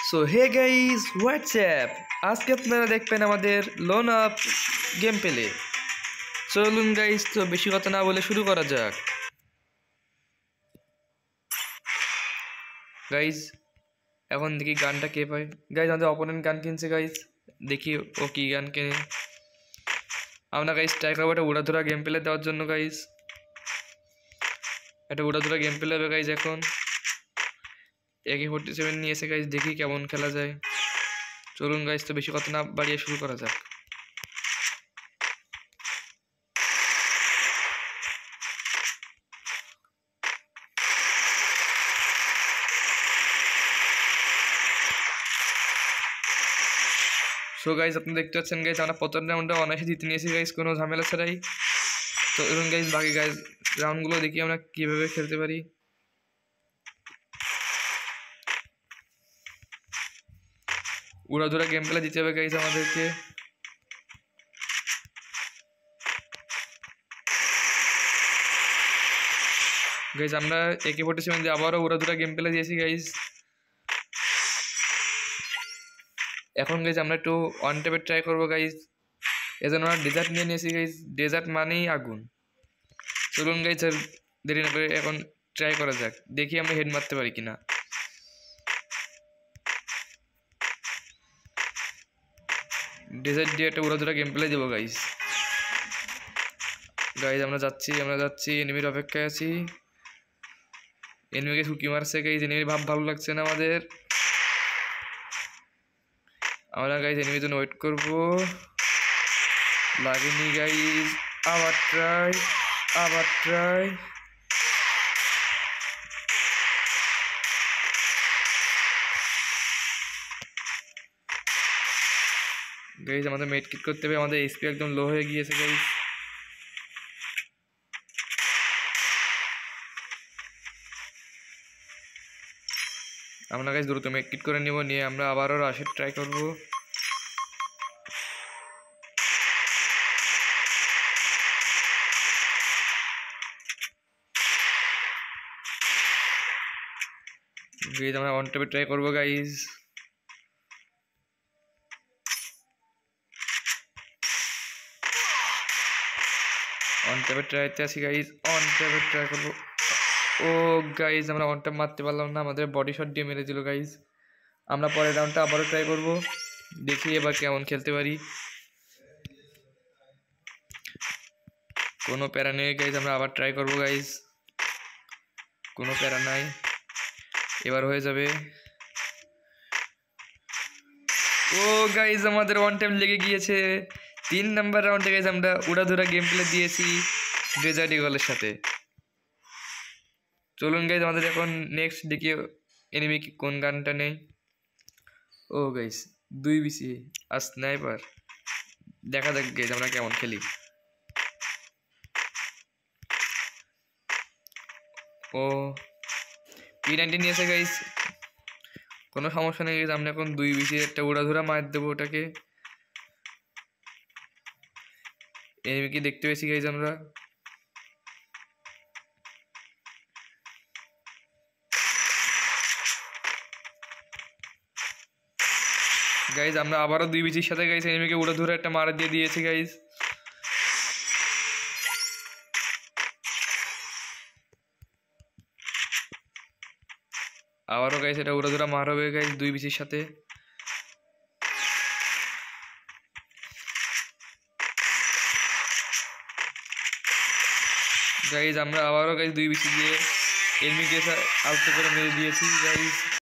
So hey guys WhatsApp, আজকে আপনারা দেখবেন আমাদের লোন আপ গেম প্লে। চলুন গাইস, তো বেশি কথা না বলে শুরু করা যাক। গাইস এখন দেখি গানটা কে পায়। গাইস আমাদের অপোনেন্ট গান কিনছে। গাইস দেখি ও কি গান কেনে। আমরা গাইস ট্রাই করবো একটা উড়াধুরা গেম প্লে দেওয়ার জন্য। গাইস একটা উড়াধুরা গেম প্লে হবে গাইস। এখন AK-47 নিয়ে এসে গাইস দেখি কেমন খেলা যায়। চলুন গাইস, তো বেশি কথা না বাড়িয়ে শুরু করা যাক। সো গাইস আপনি দেখতে পাচ্ছেন গাইস আমরা প্রথম রাউন্ডে অনায়াসে জিতে নিয়েছি গাইস, কোনো ঝামেলা ছাড়াই। তো এখন গাইস বাকি গাইস রাউন্ডগুলো দেখি আমরা কিভাবে খেলতে পারি। উড়াধুরা গেম প্লে দিতে হবে গাইস আমাদেরকে। গাইস আমরা AK-47 দিয়ে আবারও উড়াধুরা গেম প্লে দিয়েছি গাইস। এখন গাইস আমরা একটু অন ট্যাপে ট্রাই করবো গাইস। এজন্য আমরা ডেজার্ট নিয়ে নিয়েছি গাইস, ডেজার্ট মানেই আগুন। চলুন গাইস আর দেরি না করে এখন ট্রাই করা যাক, দেখি আমরা হেড মারতে পারি কিনা। ডেজার্ট দিয়ে একটা উড়াধুরা গেম প্লে দেবো গাইস। গাইস আমরা যাচ্ছি এনিমির অপেক্ষায় আছি। এনিমিকে হুকি মারছে গাইস, এনিমির ভালো লাগছে না আমাদের। আমরা গাইস এনিমির জন্য ওয়েট করবো। লাগেনি গাইস, আবার ট্রাই গাইস আমাদের মেড কিট করতে হবে, আমাদের এসপি একদম লো হয়ে গিয়েছে গাইস। আমরা গাইস দ্রুত মেড কিট করে নিব, নিয়ে আমরা আবারও রাশের ট্রাই করব। গাইস আমরা অন টপে ট্রাই করব গাইস। অন টপে ট্রাইতে আছি গাইস, অন টপে ট্রাই করব। ও গাইস আমরা অন টপ মারতে পারলাম না, আমাদের বডি শট দিয়ে মেরে দিল গাইস। আমরা পরের রাউন্ডটা আবারও ট্রাই করব, দেখি এবার কেমন খেলতে পারি। কোনো প্যারা নেই গাইস, আমরা আবার ট্রাই করব গাইস। কোনো প্যারা নাই, এবার হয়ে যাবে। ও গাইস আমাদের ওয়ান টাইম লেগে গিয়েছে। 3 নাম্বার রাউন্ডে গাইস আমরা উড়াধুরা গেম প্লে দিয়েছি ডেজার্ট ইগলের সাথে। চলুন গাইস আমাদের এখন নেক্সট দেখি এনিমি কোন গানটা নেই। ও গাইস 2 বিসি আর স্নাইপার, দেখা যাক গাইস আমরা কেমন খেলি। ও P90 নিয়েছে গাইস, কোনো সমস্যা নেই গাইস। আমরা এখন 2 বিসি একটা উড়াধুরা মার দেবো ওটাকে। এনিমিকে দেখতে পেয়েছি গাইস আমরা। গাইস আমরা আবারও 2 বিসির সাথে গাইস এনিমিকে উড়াধুরা একটা মার দিয়ে দিয়েছি গাইস। আবারও গাইস এটা উড়াধুরা মার হবে গাইস 2 বিসির সাথে। গাইস আমরা আবারও গাইস 2 বিসি দিয়ে এনিমিকে আলতো করে মেরে দিয়েছি গাইস।